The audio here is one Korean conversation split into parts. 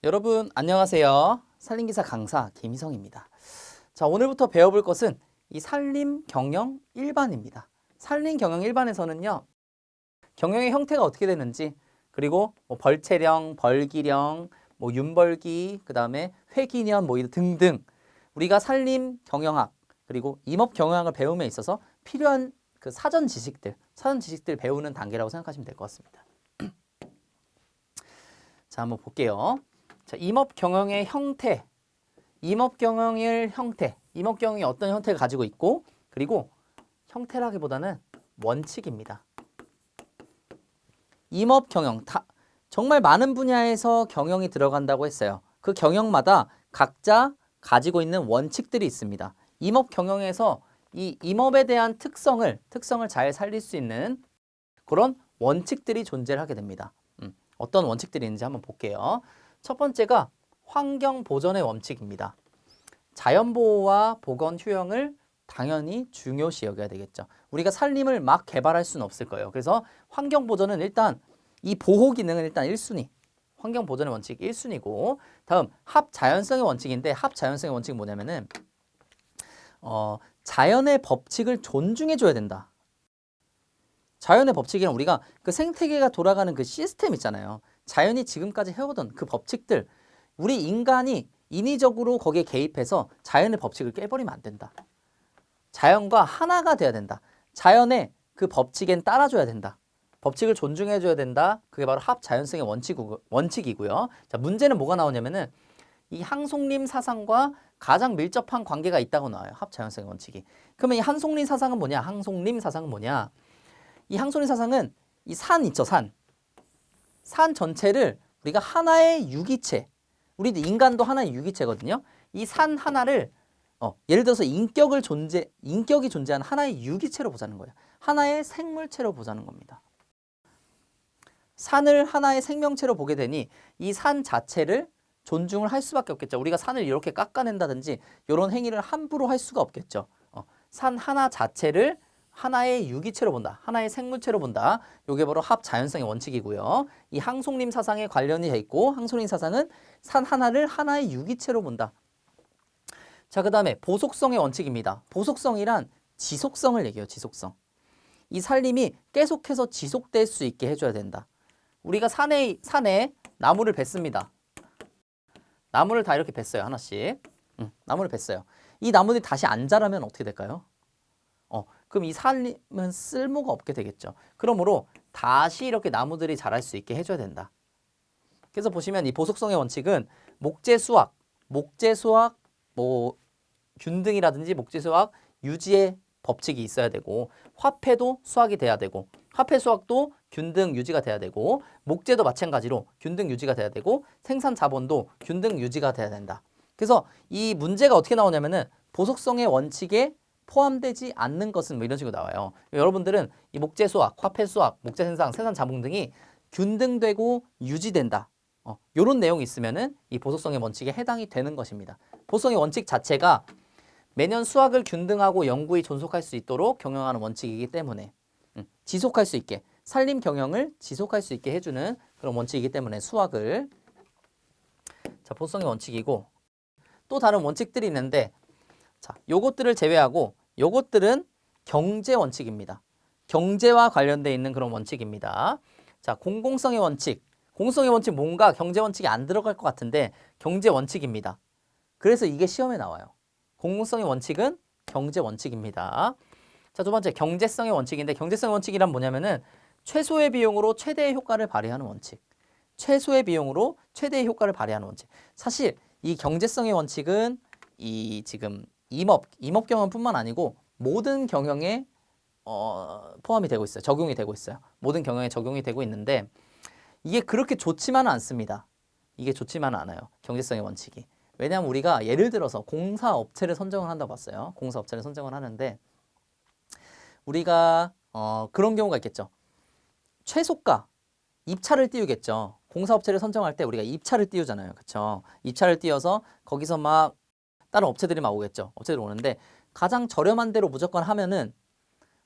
여러분 안녕하세요. 산림기사 강사 김희성입니다. 자, 오늘부터 배워볼 것은 이 산림경영 1반입니다. 산림경영 1반에서는요. 경영의 형태가 어떻게 되는지, 그리고 뭐 벌채령, 벌기령, 뭐 윤벌기, 그 다음에 회기년 뭐 등등 우리가 산림경영학 그리고 임업경영학을 배움에 있어서 필요한 그 사전 지식들 배우는 단계라고 생각하시면 될 것 같습니다. 자, 한번 볼게요. 자, 임업경영의 형태, 임업경영의 임업경영이 어떤 형태를 가지고 있고, 그리고 형태라기보다는 원칙입니다. 임업경영, 정말 많은 분야에서 경영이 들어간다고 했어요. 그 경영마다 각자 가지고 있는 원칙들이 있습니다. 임업경영에서 이 임업에 대한 특성을 잘 살릴 수 있는 그런 원칙들이 존재를 하게 됩니다. 어떤 원칙들이 있는지 한번 볼게요. 첫 번째가 환경보전의 원칙입니다. 자연보호와 보건 휴영을 당연히 중요시 여겨야 되겠죠. 우리가 산림을 막 개발할 수는 없을 거예요. 그래서 환경보전은 일단 이 보호 기능은 일단 1순위. 환경보전의 원칙 1순위고, 다음 합자연성의 원칙인데, 합자연성의 원칙은 뭐냐면은 자연의 법칙을 존중해 줘야 된다. 자연의 법칙이란 우리가 그 생태계가 돌아가는 그 시스템 있잖아요. 자연이 지금까지 해오던 그 법칙들, 우리 인간이 인위적으로 거기에 개입해서 자연의 법칙을 깨버리면 안 된다. 자연과 하나가 돼야 된다. 자연의 그 법칙엔 따라줘야 된다. 법칙을 존중해줘야 된다. 그게 바로 합자연성의 원칙이고요. 자, 문제는 뭐가 나오냐면은 이 항송림 사상과 가장 밀접한 관계가 있다고 나와요. 합자연성의 원칙이. 그러면 이 항송림 사상은 뭐냐? 항송림 사상은 뭐냐? 이 항송림 사상은 이 산 있죠, 산. 산 전체를 우리가 하나의 유기체, 우리도 인간도 하나의 유기체거든요. 이 산 하나를 예를 들어서 인격이 존재하는 하나의 유기체로 보자는 거예요. 하나의 생물체로 보자는 겁니다. 산을 하나의 생명체로 보게 되니 이 산 자체를 존중을 할 수밖에 없겠죠. 우리가 산을 이렇게 깎아낸다든지 이런 행위를 함부로 할 수가 없겠죠. 산 하나 자체를 하나의 유기체로 본다. 하나의 생물체로 본다. 이게 바로 합자연성의 원칙이고요. 이 항송림 사상에 관련이 돼 있고, 항송림 사상은 산 하나를 하나의 유기체로 본다. 자, 그 다음에 보속성의 원칙입니다. 보속성이란 지속성을 얘기해요. 지속성. 이 산림이 계속해서 지속될 수 있게 해줘야 된다. 우리가 산에 나무를 뱄습니다. 나무를 다 이렇게 뱄어요. 하나씩. 나무를 뱄어요. 이 나무들이 다시 안 자라면 어떻게 될까요? 그럼 이 산림은 쓸모가 없게 되겠죠. 그러므로 다시 이렇게 나무들이 자랄 수 있게 해줘야 된다. 그래서 보시면 이 보속성의 원칙은 목재수학, 뭐 균등이라든지 목재수학 유지의 법칙이 있어야 되고, 화폐도 수학이 돼야 되고, 화폐 수학도 균등 유지가 돼야 되고, 목재도 마찬가지로 균등 유지가 돼야 되고, 생산 자본도 균등 유지가 돼야 된다. 그래서 이 문제가 어떻게 나오냐면은 보속성의 원칙에 포함되지 않는 것은 뭐 이런 식으로 나와요. 여러분들은 이 목재 수학, 화폐 수학, 목재 생산 자본 등이 균등되고 유지된다. 이런 내용이 있으면은 이 보속성의 원칙에 해당이 되는 것입니다. 보속성의 원칙 자체가 매년 수학을 균등하고 영구히 존속할 수 있도록 경영하는 원칙이기 때문에 지속할 수 있게, 산림 경영을 지속할 수 있게 해주는 그런 원칙이기 때문에 수학을, 자, 보속성의 원칙이고, 또 다른 원칙들이 있는데, 자, 요것들을 제외하고 요것들은 경제 원칙입니다. 경제와 관련돼 있는 그런 원칙입니다. 자, 공공성의 원칙. 공공성의 원칙 뭔가 경제 원칙이 안 들어갈 것 같은데 경제 원칙입니다. 그래서 이게 시험에 나와요. 공공성의 원칙은 경제 원칙입니다. 자, 두 번째 경제성의 원칙인데, 경제성의 원칙이란 뭐냐면은 최소의 비용으로 최대의 효과를 발휘하는 원칙. 최소의 비용으로 최대의 효과를 발휘하는 원칙. 사실 이 경제성의 원칙은 이 지금 임업 경영뿐만 아니고 모든 경영에 포함이 되고 있어요. 적용이 되고 있어요. 모든 경영에 적용이 되고 있는데 이게 그렇게 좋지만은 않습니다. 이게 좋지만은 않아요. 경제성의 원칙이. 왜냐하면 우리가 예를 들어서 공사업체를 선정을 한다고 봤어요. 공사업체를 선정을 하는데 우리가 그런 경우가 있겠죠. 최소가 입찰을 띄우겠죠. 공사업체를 선정할 때 우리가 입찰을 띄우잖아요. 그렇죠? 입찰을 띄워서 거기서 막 다른 업체들이 막 오겠죠. 업체들이 오는데 가장 저렴한 대로 무조건 하면은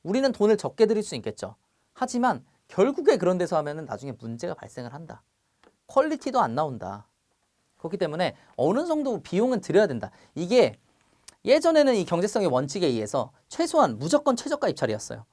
우리는 돈을 적게 들일 수 있겠죠. 하지만 결국에 그런 데서 하면은 나중에 문제가 발생을 한다. 퀄리티도 안 나온다. 그렇기 때문에 어느 정도 비용은 들여야 된다. 이게 예전에는 이 경제성의 원칙에 의해서 최소한 무조건 최저가 입찰이었어요.